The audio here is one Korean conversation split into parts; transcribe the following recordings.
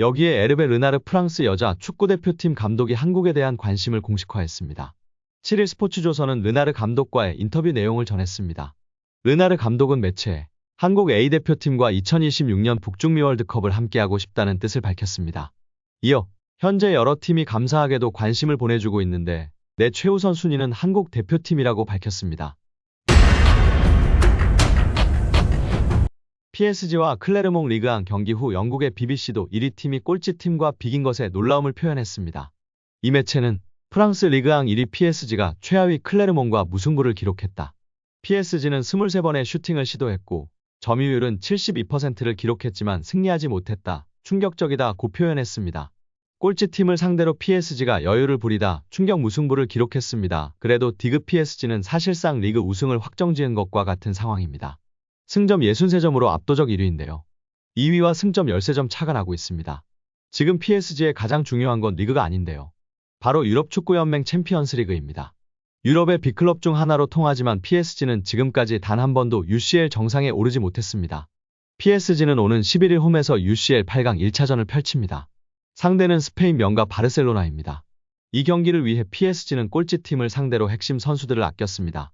여기에 에르베 르나르 프랑스 여자 축구대표팀 감독이 한국에 대한 관심을 공식화했습니다. 7일 스포츠조선은 르나르 감독과의 인터뷰 내용을 전했습니다. 르나르 감독은 매체에 한국 A대표팀과 2026년 북중미 월드컵을 함께하고 싶다는 뜻을 밝혔습니다. 이어 현재 여러 팀이 감사하게도 관심을 보내주고 있는데 내 최우선 순위는 한국 대표팀이라고 밝혔습니다. PSG와 클레르몽 리그앙 경기 후 영국의 BBC도 1위 팀이 꼴찌팀과 비긴 것에 놀라움을 표현했습니다. 이 매체는 프랑스 리그앙 1위 PSG가 최하위 클레르몽과 무승부를 기록했다. PSG는 23번의 슈팅을 시도했고 점유율은 72%를 기록했지만 승리하지 못했다. 충격적이다고 표현했습니다. 꼴찌팀을 상대로 PSG가 여유를 부리다 충격 무승부를 기록했습니다. 그래도 디그 PSG는 사실상 리그 우승을 확정지은 것과 같은 상황입니다. 승점 63점으로 압도적 1위인데요. 2위와 승점 13점 차가 나고 있습니다. 지금 PSG의 가장 중요한 건 리그가 아닌데요. 바로 유럽축구연맹 챔피언스리그입니다. 유럽의 빅클럽 중 하나로 통하지만 PSG는 지금까지 단 한 번도 UCL 정상에 오르지 못했습니다. PSG는 오는 11일 홈에서 UCL 8강 1차전을 펼칩니다. 상대는 스페인 명가 바르셀로나입니다. 이 경기를 위해 PSG는 꼴찌팀을 상대로 핵심 선수들을 아꼈습니다.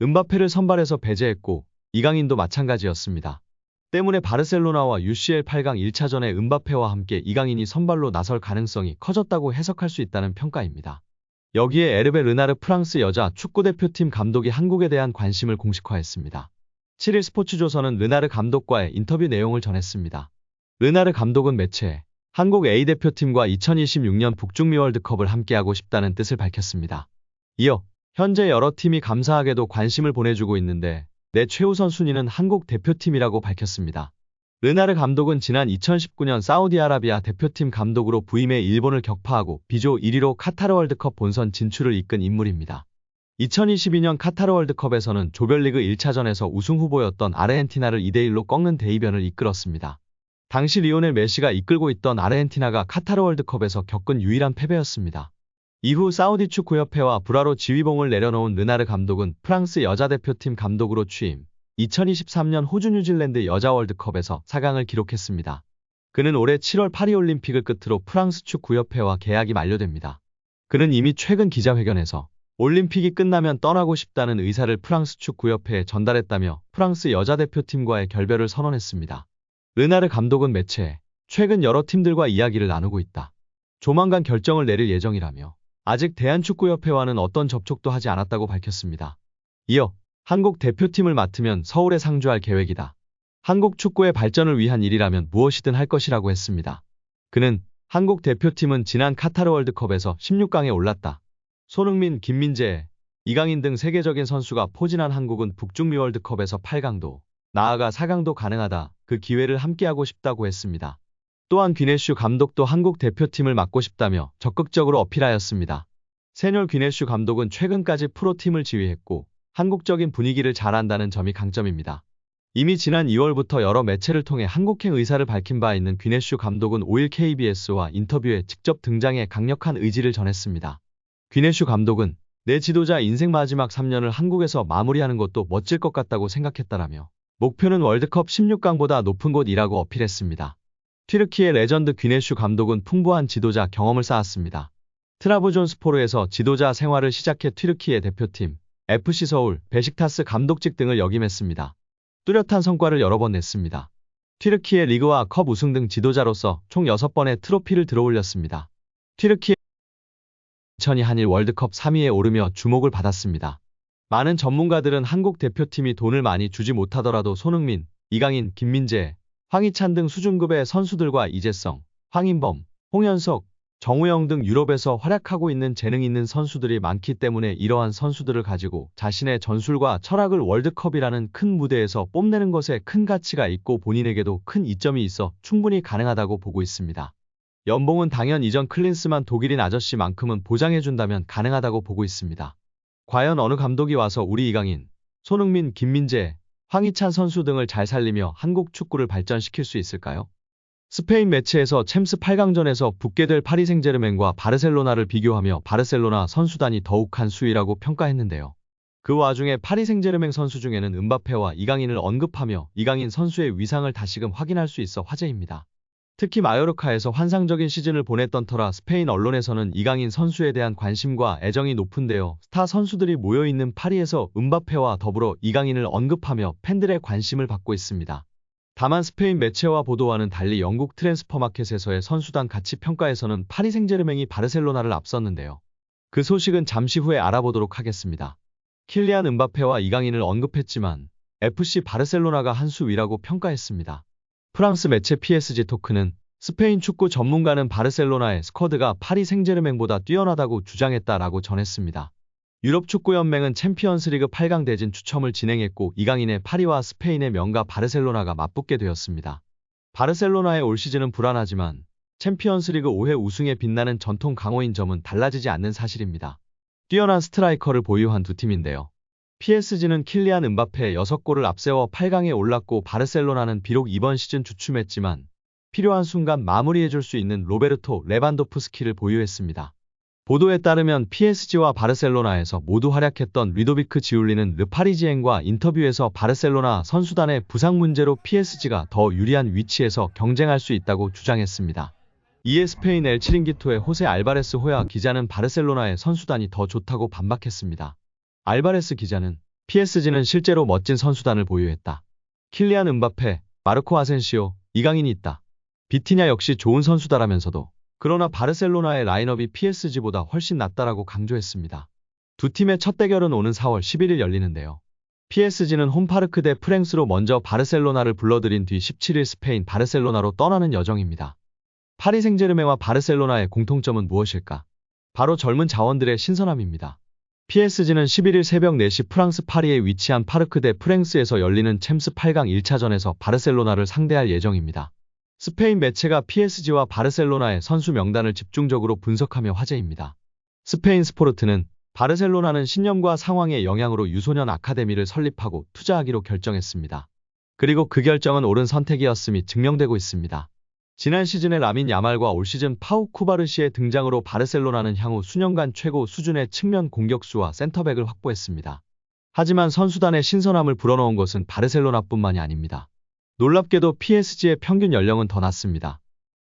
음바페를 선발해서 배제했고 이강인도 마찬가지였습니다. 때문에 바르셀로나와 UCL 8강 1차전에 음바페와 함께 이강인이 선발로 나설 가능성이 커졌다고 해석할 수 있다는 평가입니다. 여기에 에르베 르나르 프랑스 여자 축구대표팀 감독이 한국에 대한 관심을 공식화했습니다. 7일 스포츠조선은 르나르 감독과의 인터뷰 내용을 전했습니다. 르나르 감독은 매체에 한국 A대표팀과 2026년 북중미 월드컵을 함께하고 싶다는 뜻을 밝혔습니다. 이어 현재 여러 팀이 감사하게도 관심을 보내주고 있는데 내 최우선 순위는 한국 대표팀이라고 밝혔습니다. 르나르 감독은 지난 2019년 사우디아라비아 대표팀 감독으로 부임해 일본을 격파하고 B조 1위로 카타르 월드컵 본선 진출을 이끈 인물입니다. 2022년 카타르 월드컵에서는 조별리그 1차전에서 우승 후보였던 아르헨티나를 2대1로 꺾는 대이변을 이끌었습니다. 당시 리오넬 메시가 이끌고 있던 아르헨티나가 카타르 월드컵에서 겪은 유일한 패배였습니다. 이후 사우디 축구협회와 불화로 지휘봉을 내려놓은 르나르 감독은 프랑스 여자대표팀 감독으로 취임, 2023년 호주 뉴질랜드 여자 월드컵에서 4강을 기록했습니다. 그는 올해 7월 파리올림픽을 끝으로 프랑스 축구협회와 계약이 만료됩니다. 그는 이미 최근 기자회견에서 올림픽이 끝나면 떠나고 싶다는 의사를 프랑스 축구협회에 전달했다며 프랑스 여자대표팀과의 결별을 선언했습니다. 르나르 감독은 매체에 최근 여러 팀들과 이야기를 나누고 있다. 조만간 결정을 내릴 예정이라며 아직 대한축구협회와는 어떤 접촉도 하지 않았다고 밝혔습니다. 이어 한국 대표팀을 맡으면 서울에 상주할 계획이다. 한국 축구의 발전을 위한 일이라면 무엇이든 할 것이라고 했습니다. 그는 한국 대표팀은 지난 카타르 월드컵에서 16강에 올랐다. 손흥민, 김민재, 이강인 등 세계적인 선수가 포진한 한국은 북중미 월드컵에서 8강도, 나아가 4강도 가능하다. 그 기회를 함께하고 싶다고 했습니다. 또한 귀네슈 감독도 한국 대표팀을 맡고 싶다며 적극적으로 어필하였습니다. 세뇰 귀네슈 감독은 최근까지 프로팀을 지휘했고 한국적인 분위기를 잘 안다는 점이 강점입니다. 이미 지난 2월부터 여러 매체를 통해 한국행 의사를 밝힌 바 있는 귀네슈 감독은 5일 KBS와 인터뷰에 직접 등장해 강력한 의지를 전했습니다. 귀네슈 감독은 내 지도자 인생 마지막 3년을 한국에서 마무리하는 것도 멋질 것 같다고 생각했다라며 목표는 월드컵 16강보다 높은 곳이라고 어필했습니다. 튀르키예 레전드 귀네슈 감독은 풍부한 지도자 경험을 쌓았습니다. 트라브존스포르에서 지도자 생활을 시작해 튀르키예 대표팀, FC 서울, 베식타스 감독직 등을 역임했습니다. 뚜렷한 성과를 여러 번 냈습니다. 튀르키예 리그와 컵 우승 등 지도자로서 총 6번의 트로피를 들어올렸습니다. 튀르키예 2002 한일 월드컵 3위에 오르며 주목을 받았습니다. 많은 전문가들은 한국 대표팀이 돈을 많이 주지 못하더라도 손흥민, 이강인, 김민재, 황희찬 등 수준급의 선수들과 이재성, 황인범, 홍현석, 정우영 등 유럽에서 활약하고 있는 재능 있는 선수들이 많기 때문에 이러한 선수들을 가지고 자신의 전술과 철학을 월드컵이라는 큰 무대에서 뽐내는 것에 큰 가치가 있고 본인에게도 큰 이점이 있어 충분히 가능하다고 보고 있습니다. 연봉은 당연 이전 클린스만 독일인 아저씨만큼은 보장해준다면 가능하다고 보고 있습니다. 과연 어느 감독이 와서 우리 이강인, 손흥민, 김민재, 황희찬 선수 등을 잘 살리며 한국 축구를 발전시킬 수 있을까요? 스페인 매체에서 챔스 8강전에서 붙게 될 파리 생제르맹과 바르셀로나를 비교하며 바르셀로나 선수단이 더욱 한 수위라고 평가했는데요. 그 와중에 파리 생제르맹 선수 중에는 음바페와 이강인을 언급하며 이강인 선수의 위상을 다시금 확인할 수 있어 화제입니다. 특히 마요르카에서 환상적인 시즌을 보냈던 터라 스페인 언론에서는 이강인 선수에 대한 관심과 애정이 높은데요. 스타 선수들이 모여있는 파리에서 음바페와 더불어 이강인을 언급하며 팬들의 관심을 받고 있습니다. 다만 스페인 매체와 보도와는 달리 영국 트랜스퍼마켓에서의 선수단 가치 평가에서는 파리 생제르맹이 바르셀로나를 앞섰는데요. 그 소식은 잠시 후에 알아보도록 하겠습니다. 킬리안 음바페와 이강인을 언급했지만 FC 바르셀로나가 한 수 위라고 평가했습니다. 프랑스 매체 PSG 토크는 스페인 축구 전문가는 바르셀로나의 스쿼드가 파리 생제르맹보다 뛰어나다고 주장했다라고 전했습니다. 유럽축구연맹은 챔피언스리그 8강 대진 추첨을 진행했고 이강인의 파리와 스페인의 명가 바르셀로나가 맞붙게 되었습니다. 바르셀로나의 올 시즌은 불안하지만 챔피언스리그 5회 우승에 빛나는 전통 강호인 점은 달라지지 않는 사실입니다. 뛰어난 스트라이커를 보유한 두 팀인데요. PSG는 킬리안 음바페 6골을 앞세워 8강에 올랐고 바르셀로나는 비록 이번 시즌 주춤했지만 필요한 순간 마무리해줄 수 있는 로베르토 레반도프스키를 보유했습니다. 보도에 따르면 PSG와 바르셀로나에서 모두 활약했던 루도비크 지울리는 르파리지엔과 인터뷰에서 바르셀로나 선수단의 부상 문제로 PSG가 더 유리한 위치에서 경쟁할 수 있다고 주장했습니다. 이에 스페인 엘 치링기토의 호세 알바레스 호야 기자는 바르셀로나의 선수단이 더 좋다고 반박했습니다. 알바레스 기자는 PSG는 실제로 멋진 선수단을 보유했다. 킬리안 음바페, 마르코 아센시오, 이강인이 있다. 비티냐 역시 좋은 선수다라면서도 그러나 바르셀로나의 라인업이 PSG보다 훨씬 낫다라고 강조했습니다. 두 팀의 첫 대결은 오는 4월 11일 열리는데요. PSG는 홈파르크 대 프랭스로 먼저 바르셀로나를 불러들인 뒤 17일 스페인 바르셀로나로 떠나는 여정입니다. 파리 생제르맹과 바르셀로나의 공통점은 무엇일까? 바로 젊은 자원들의 신선함입니다. PSG는 11일 새벽 4시 프랑스 파리에 위치한 파르크 대 프랭스에서 열리는 챔스 8강 1차전에서 바르셀로나를 상대할 예정입니다. 스페인 매체가 PSG와 바르셀로나의 선수 명단을 집중적으로 분석하며 화제입니다. 스페인 스포르트는 바르셀로나는 신념과 상황의 영향으로 유소년 아카데미를 설립하고 투자하기로 결정했습니다. 그리고 그 결정은 옳은 선택이었음이 증명되고 있습니다. 지난 시즌의 라민 야말과 올 시즌 파우 쿠바르시의 등장으로 바르셀로나는 향후 수년간 최고 수준의 측면 공격수와 센터백을 확보했습니다. 하지만 선수단의 신선함을 불어넣은 것은 바르셀로나뿐만이 아닙니다. 놀랍게도 PSG의 평균 연령은 더 낮습니다.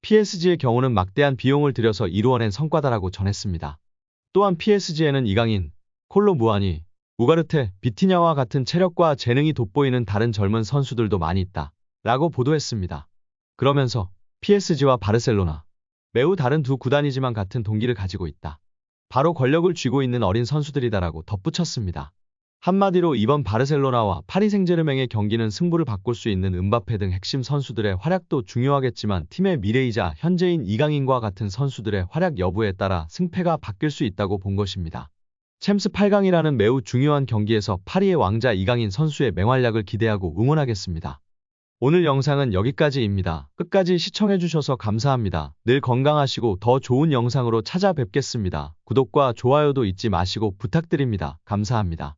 PSG의 경우는 막대한 비용을 들여서 이루어낸 성과다라고 전했습니다. 또한 PSG에는 이강인, 콜로 무아니, 우가르테, 비티냐와 같은 체력과 재능이 돋보이는 다른 젊은 선수들도 많이 있다 라고 보도했습니다. 그러면서 PSG와 바르셀로나, 매우 다른 두 구단이지만 같은 동기를 가지고 있다. 바로 권력을 쥐고 있는 어린 선수들이다라고 덧붙였습니다. 한마디로 이번 바르셀로나와 파리 생제르맹의 경기는 승부를 바꿀 수 있는 음바페 등 핵심 선수들의 활약도 중요하겠지만 팀의 미래이자 현재인 이강인과 같은 선수들의 활약 여부에 따라 승패가 바뀔 수 있다고 본 것입니다. 챔스 8강이라는 매우 중요한 경기에서 파리의 왕자 이강인 선수의 맹활약을 기대하고 응원하겠습니다. 오늘 영상은 여기까지입니다. 끝까지 시청해주셔서 감사합니다. 늘 건강하시고 더 좋은 영상으로 찾아뵙겠습니다. 구독과 좋아요도 잊지 마시고 부탁드립니다. 감사합니다.